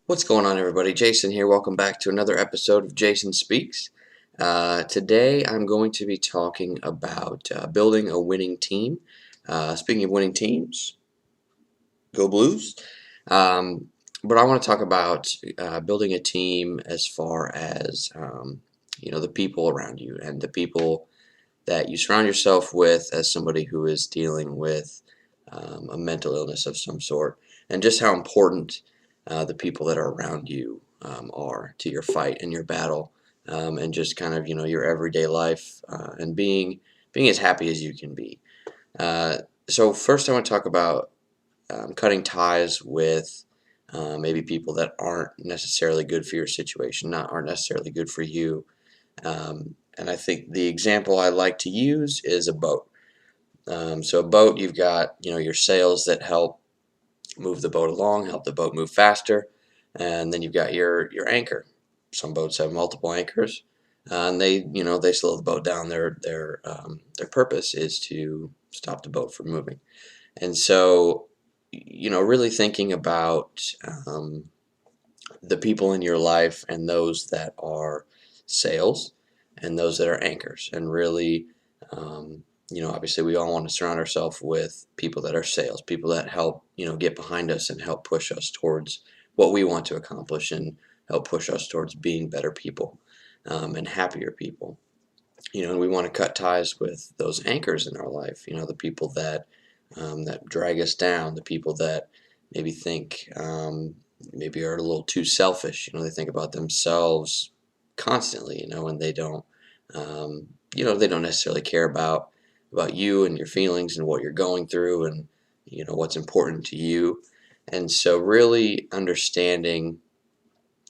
What's going on, everybody? Jason here. Welcome back to another episode of Jason Speaks. Today, I'm going to be talking about building a winning team. Speaking of winning teams, go Blues. Um, but I want to talk about building a team as far as the people around you and the people that you surround yourself with as somebody who is dealing with a mental illness of some sort, and just how important the people that are around you are to your fight and your battle, and just kind of your everyday life and being as happy as you can be. Uh, so first, I want to talk about cutting ties with maybe people that aren't necessarily good for your situation, not aren't necessarily good for you. And I think the example I like to use is a boat. So a boat, you've got your sails that help move the boat along, help the boat move faster, and then you've got your anchor. Some boats have multiple anchors, and they slow the boat down. Their purpose is to stop the boat from moving. And so really thinking about the people in your life and those that are sails and those that are anchors, and really obviously we all want to surround ourselves with people that are sails, people that help get behind us and help push us towards what we want to accomplish, and help push us towards being better people and happier people. And we want to cut ties with those anchors in our life, the people that drag us down, the people that maybe think maybe are a little too selfish. They think about themselves constantly, and they don't necessarily care about you and your feelings and what you're going through, and what's important to you. And so really understanding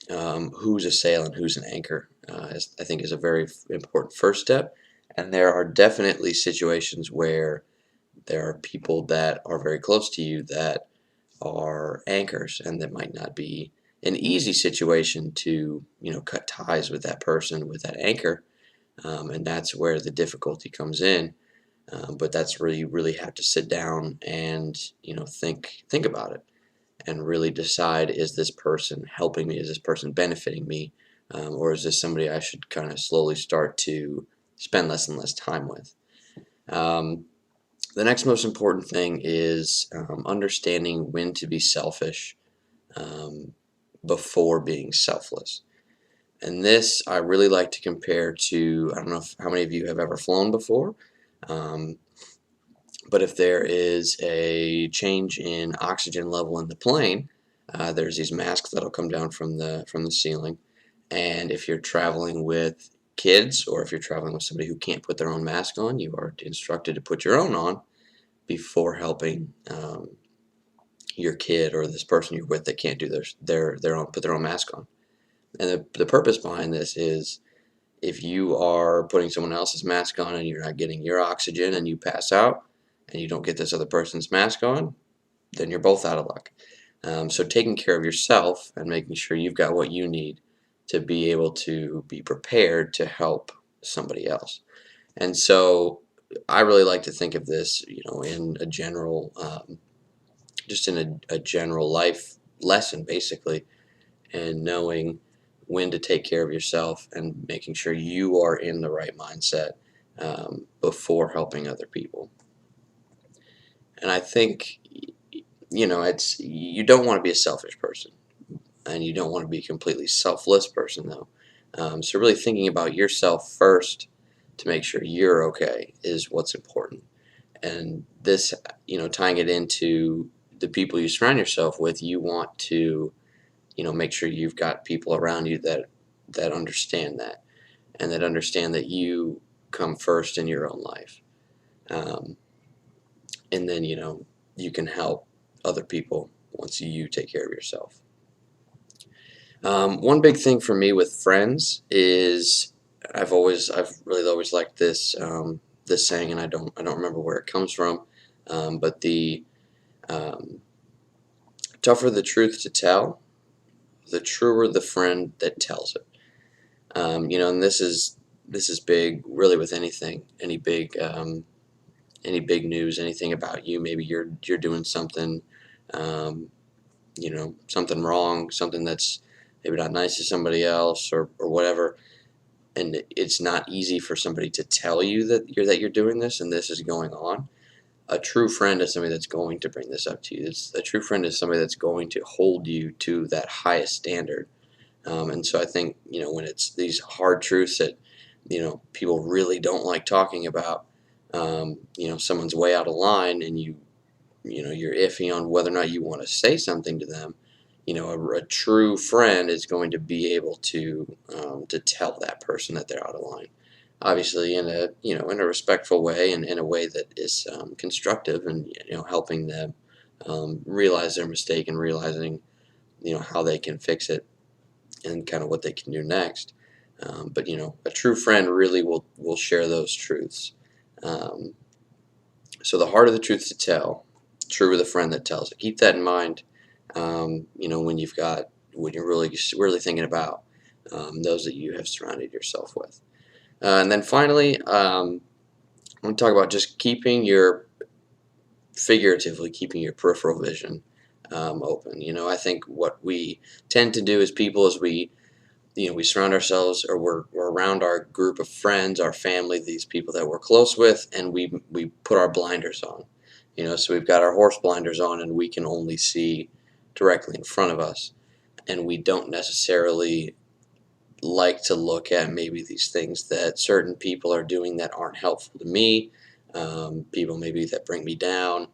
who's a sail and who's an anchor, I think is a very important first step. And there are definitely situations where there are people that are very close to you that are anchors, and that might not be an easy situation to cut ties with that person, with that anchor, and that's where the difficulty comes in. But that's where you really have to sit down and think about it, and really decide, is this person helping me? Is this person benefiting me? Or is this somebody I should kind of slowly start to spend less and less time with? Um, the next most important thing is understanding when to be selfish um, before being selfless. And this I really like to compare to, I don't know how many of you have ever flown before, um, but if there is a change in oxygen level in the plane, there's these masks that'll come down from the ceiling. And if you're traveling with kids, or if you're traveling with somebody who can't put their own mask on, you are instructed to put your own on before helping your kid or this person you're with that can't do their own, put their own mask on. And the purpose behind this is, if you are putting someone else's mask on and you're not getting your oxygen and you pass out, and you don't get this other person's mask on, then you're both out of luck. So taking care of yourself and making sure you've got what you need to be able to be prepared to help somebody else. And so I really like to think of this, in a general, just in a general life lesson, basically, and knowing when to take care of yourself and making sure you are in the right mindset before helping other people. And I think, it's, you don't want to be a selfish person, and you don't want to be a completely selfless person, though. So really thinking about yourself first to make sure you're okay is what's important. And this, tying it into the people you surround yourself with, you want to, make sure you've got people around you that understand that, and that understand that you come first in your own life. Um, and then, you can help other people once you take care of yourself. One big thing for me with friends is, I've really always liked this saying, and I don't remember where it comes from, but the um, tougher the truth to tell, the truer the friend that tells it. And this is big, really, with anything, any big news, anything about you. Maybe you're doing something, um, something wrong, something that's maybe not nice to somebody else, or whatever, and it's not easy for somebody to tell you that you're doing this and this is going on. A true friend is somebody that's going to bring this up to you. A true friend is somebody that's going to hold you to that highest standard. And so I think, when it's these hard truths that, people really don't like talking about, someone's way out of line, and you're iffy on whether or not you want to say something to them. A true friend is going to be able to tell that person that they're out of line. Obviously, in a respectful way, and in a way that is constructive, and helping them realize their mistake, and realizing how they can fix it, and kind of what they can do next. But a true friend really will share those truths. Um, so the harder the truth to tell, truer the friend that tells it. Keep that in mind. When you're really thinking about those that you have surrounded yourself with. And then finally, I want to talk about just figuratively keeping your peripheral vision open. I think what we tend to do as people is we surround ourselves, or we're around our group of friends, our family, these people that we're close with, and we put our blinders on. So we've got our horse blinders on, and we can only see directly in front of us, and we don't necessarily like to look at maybe these things that certain people are doing that aren't helpful to me, people maybe that bring me down,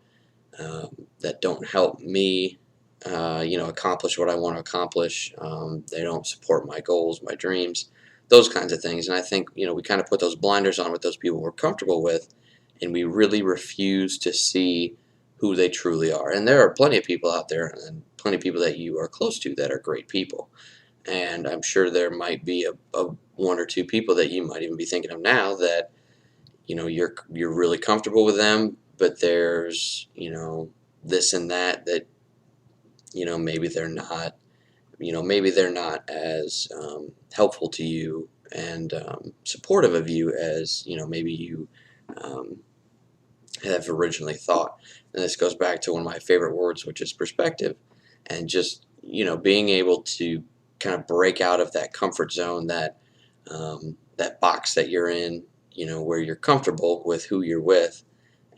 that don't help me accomplish what I want to accomplish. They don't support my goals, my dreams, those kinds of things. And I think, we kind of put those blinders on with those people we're comfortable with, and we really refuse to see who they truly are. And there are plenty of people out there, and plenty of people that you are close to, that are great people. And I'm sure there might be a one or two people that you might even be thinking of now that, you're really comfortable with them, but there's, this and that maybe they're not as helpful to you, and supportive of you as maybe you um, have originally thought. And this goes back to one of my favorite words, which is perspective, and just being able to kind of break out of that comfort zone, that box that you're in, where you're comfortable with who you're with,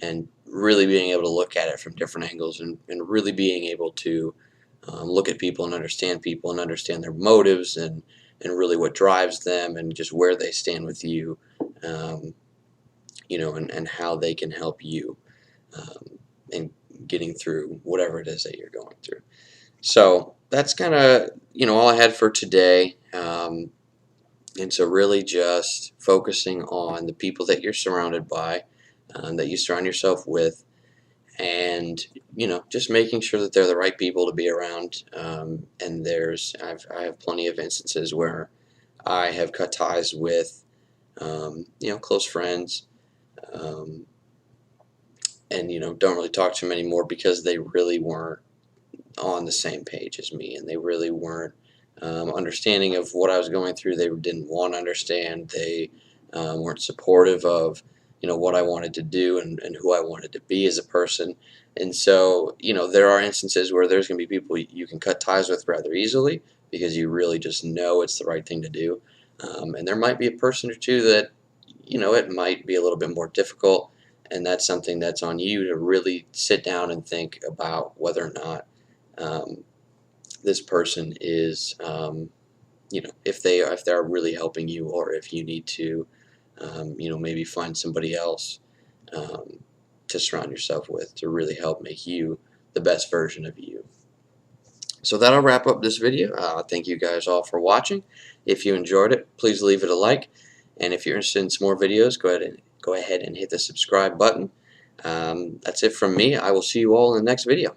and really being able to look at it from different angles, and really being able to look at people and understand their motives, and really what drives them, and just where they stand with you, um, and how they can help you in getting through whatever it is that you're going through. So that's kind of all I had for today. And so really just focusing on the people that you're surrounded by, that you surround yourself with, and just making sure that they're the right people to be around. And I have plenty of instances where I have cut ties with close friends, um, and don't really talk to them anymore because they really weren't on the same page as me, and they really weren't understanding of what I was going through. They didn't want to understand. They weren't supportive of what I wanted to do, and who I wanted to be as a person. And so there are instances where there's going to be people you can cut ties with rather easily, because you really just know it's the right thing to do. And there might be a person or two that it might be a little bit more difficult, and that's something that's on you to really sit down and think about whether or not um, this person is, if they're really helping you, or if you need to, maybe find somebody else um, to surround yourself with, to really help make you the best version of you. So that'll wrap up this video. Thank you guys all for watching. If you enjoyed it, please leave it a like, and if you're interested in some more videos, go ahead and hit the subscribe button. That's it from me. I will see you all in the next video.